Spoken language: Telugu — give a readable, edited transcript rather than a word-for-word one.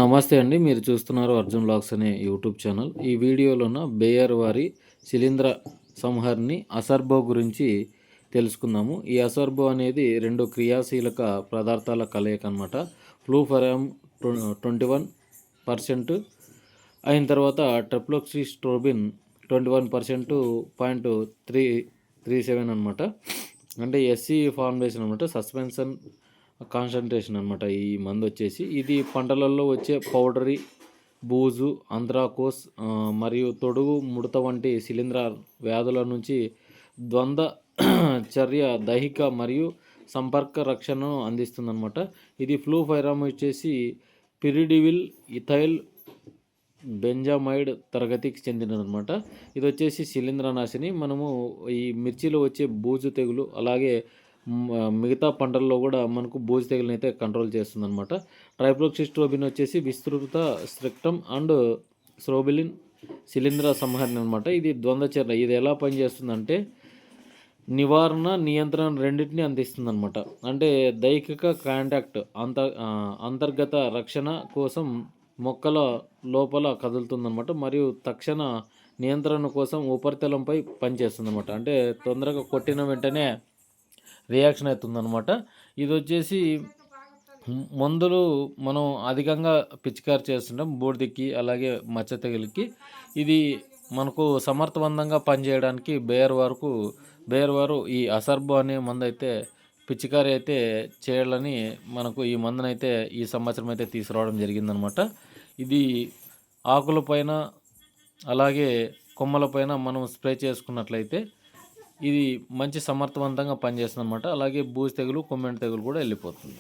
నమస్తే అండి. మీరు చూస్తున్నారు అర్జున్ వ్లాగ్స్ అనే యూట్యూబ్ ఛానల్. ఈ వీడియోలోన బేయర్ వారి శిలీంద్ర సంహరిణి అసర్బో గురించి తెలుసుకుందాము. ఈ అసర్బో అనేది 2 క్రియాశీలక పదార్థాల కలయిక అనమాట. ఫ్లూఫెరామ్ 21% అయిన తర్వాత ట్రెప్లోక్సిస్ట్రోబిన్ 21% 0.337 అనమాట. అంటే ఎస్సి ఫార్ములేషన్ అనమాట. సస్పెన్షన్ కాన్సన్ట్రేషన్ అనమాట. ఈ మందు వచ్చేసి ఇది పంటలలో వచ్చే పౌడరీ బూజు, అంత్రాకోస్ మరియు తొడుగు ముడత వంటి శిలీంధ్ర వ్యాధుల నుంచి ద్వంద్వ చర్య దైహిక మరియు సంపర్క రక్షణను అందిస్తుందన్నమాట. ఇది ఫ్లూఫైరామ్ వచ్చేసి పిరిడివిల్ ఇథైల్ బెంజామైడ్ తరగతికి చెందినదనమాట. ఇది వచ్చేసి శిలీంద్రనాశిని. మనము ఈ మిర్చిలో వచ్చే బూజు తెగులు అలాగే మిగతా పంటల్లో కూడా మనకు బూజు తెగులను అయితే కంట్రోల్ చేస్తుందన్నమాట. ట్రైప్లోక్సిస్ట్రోబిన్ వచ్చేసి విస్తృత స్పెక్ట్రమ్ అండ్ స్ట్రోబిలిన్ శిలీంద్ర సంహరణ అనమాట. ఇది ద్వంద్వ చర్య. ఇది ఎలా పనిచేస్తుందంటే నివారణ, నియంత్రణ రెండింటిని అందిస్తుందన్నమాట. అంటే దైహిక కాంటాక్ట్ అంతర్గత రక్షణ కోసం మొక్కల లోపల కదులుతుందన్నమాట. మరియు తక్షణ నియంత్రణ కోసం ఉపరితలంపై పనిచేస్తుందన్నమాట. అంటే తొందరగా కొట్టిన వెంటనే రియాక్షన్ అవుతుందన్నమాట. ఇది వచ్చేసి మందులు మనం అధికంగా పిచికారి చేస్తుంటాం బూడిదకి అలాగే మచ్చ తెగులకి. ఇది మనకు సమర్థవంతంగా పనిచేయడానికి బేయర్ వారు ఈ అసర్బో అనే మందు అయితే పిచికారి అయితే చేయాలని మనకు ఈ మందునైతే ఈ సంవత్సరం అయితే తీసుకురావడం జరిగిందనమాట. ఇది ఆకులపైన అలాగే కొమ్మలపైన మనం స్ప్రే చేసుకున్నట్లయితే ఇది మంచి సమర్థవంతంగా పనిచేస్తుంది అనమాట. అలాగే బూజు తెగులు, కొమ్మెంటి తెగులు కూడా వెళ్ళిపోతుంది.